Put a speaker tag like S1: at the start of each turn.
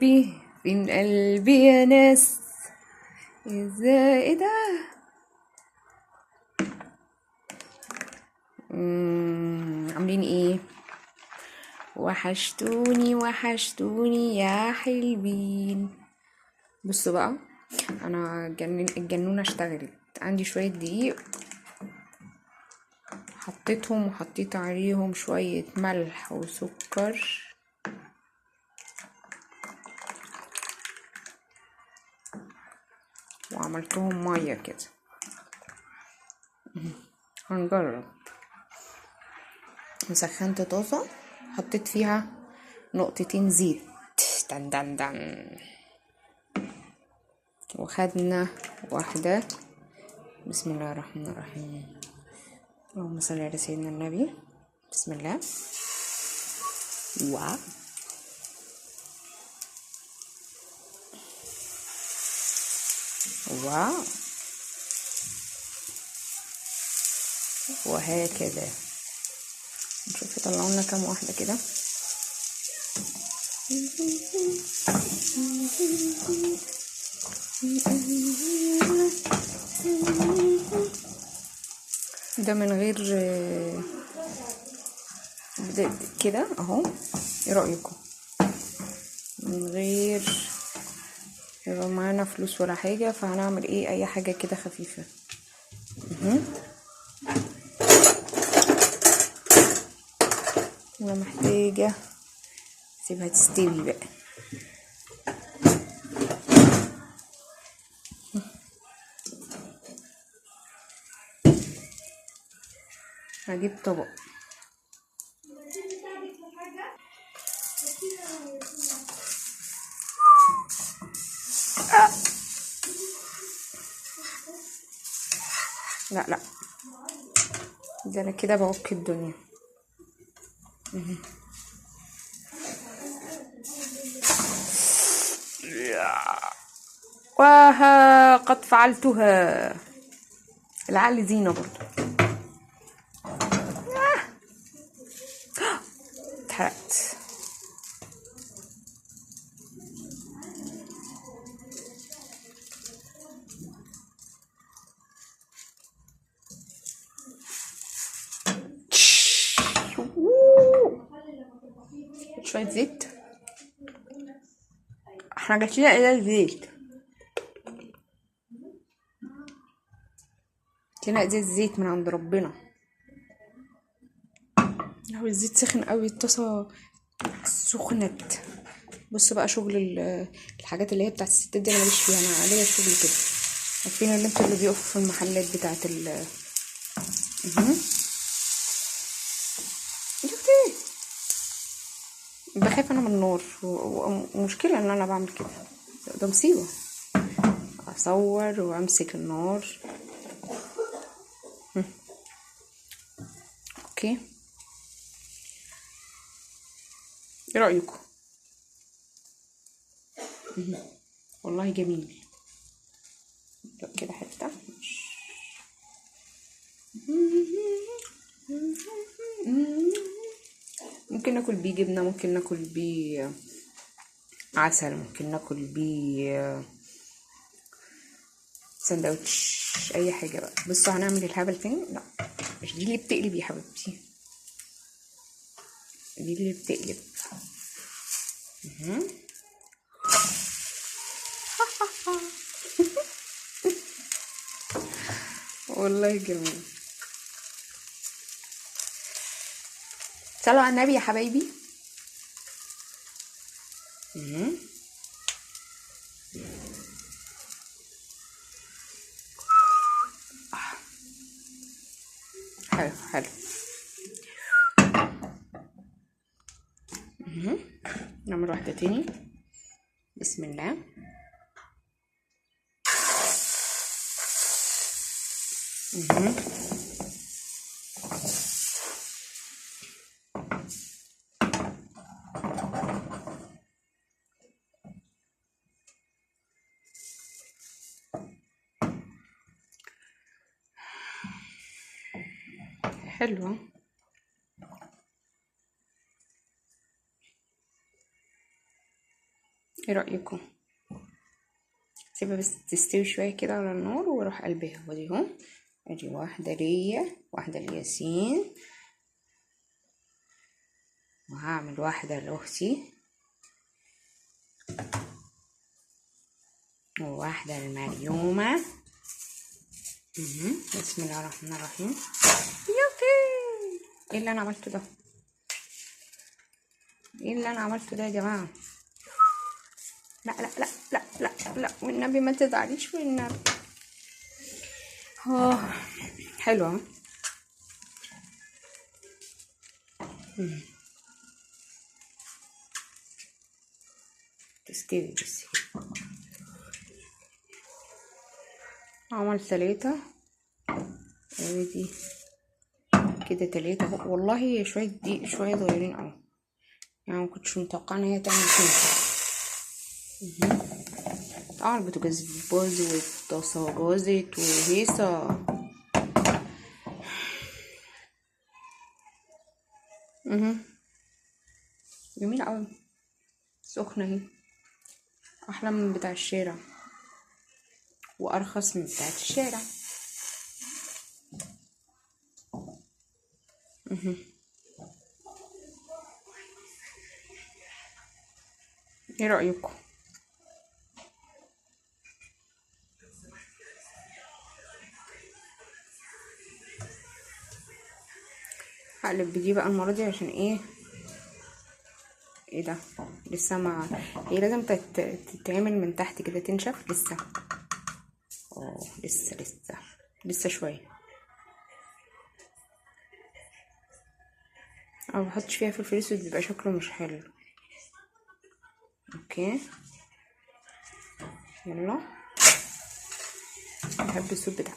S1: قلبي فين قلبي يا ناس. ازاي ايه ده؟ عاملين ايه؟ وحشتوني وحشتوني يا حلوين. بصوا بقى، انا الجنونة اشتغلت. عندي شوية دقيق، حطيتهم وحطيت عليهم شوية ملح وسكر وعملتهم مية كده. هنجرب. وسخنت طاسة، حطيت فيها نقطتين زيت، دن دن دن، وخدنا واحدة. بسم الله الرحمن الرحيم. اللهم صل على سيدنا النبي. بسم الله. واو، واو. وهكذا نشوف يطلعوا لنا كام واحدة كده. ده من غير كده اهو. ايه رأيكم؟ من غير يبقى معانا فلوس ولا حاجة، فهنعمل ايه؟ اي حاجة كده خفيفة. انا محتاجة سيبها تستوي بقى. هجيب طبق. لا لا، ده انا كده بعك الدنيا. وها قد فعلتها. العقل زينة برضو. اتحرقت. شوية زيت. احنا جاتلنا الى الزيت، جاتلنا ازاز زيت من عند ربنا. لو الزيت سخن قوي، الطاسة سخنت. بص بقى، شغل الحاجات اللي هي بتاعت الستات دي انا ماليش فيها. انا عليا شغل كده. عارفين اللي انتوا اللي بيقفوا في المحلات بتاعت شفت ايه؟ بخاف انا من النار، ومشكلة ان انا بعمل كده. ده مصيبة. اصور وامسك النار. اوكي، ايه رأيكم؟ والله جميل. كده حتة. ممكن ناكل بيه جبنة، ممكن ناكل بيه عسل، ممكن ناكل بيه سندوتش، اي حاجة بقى. بصوا هنعمل الهبل تاني. لا، مش دي اللي بتقلب يا حبيبتي، دي اللي بتقلب. والله جميل. صلوا على النبي يا حبايبي. حلو حلو. نعمل واحدة تاني. بسم الله. حلوة. ايه رأيكم؟ سيبها بس تستوي شوية كده على النار واروح قلبها. ودي اهو، ادي واحدة ليا، واحدة لياسين، وهعمل واحدة لاختي، وواحدة لمريومة. بسم الله الرحمن الرحيم. يوكي، ايه اللي انا عملته ده؟ ايه اللي انا عملته ده يا جماعة؟ لا لا لا لا لا لا، والنبي ما تزعليش والنبي. حلوة. تستوي بس. عمل 3 ادي كده 3 اهو. والله شوية دقيق، شوية صغيرين اهو، يعني مكنتش متوقعة ان هي تعمل كده. طبعا البوتاجاز باظ والطاسة باظت وهيصة. جميلة اوي، سخنة اهي، احلى من بتاع الشارع وارخص من بتاعت الشارع. ايه رأيكم؟ هقلب بدي بقى المرة دي عشان ايه ده لسه ما هي لازم تتعمل من تحت كده تنشف لسه. لسه شويه. او بحطش فيها فلفل اسود بيبقى شكله مش حلو. اوكي يلا، بحب الصوت بتاع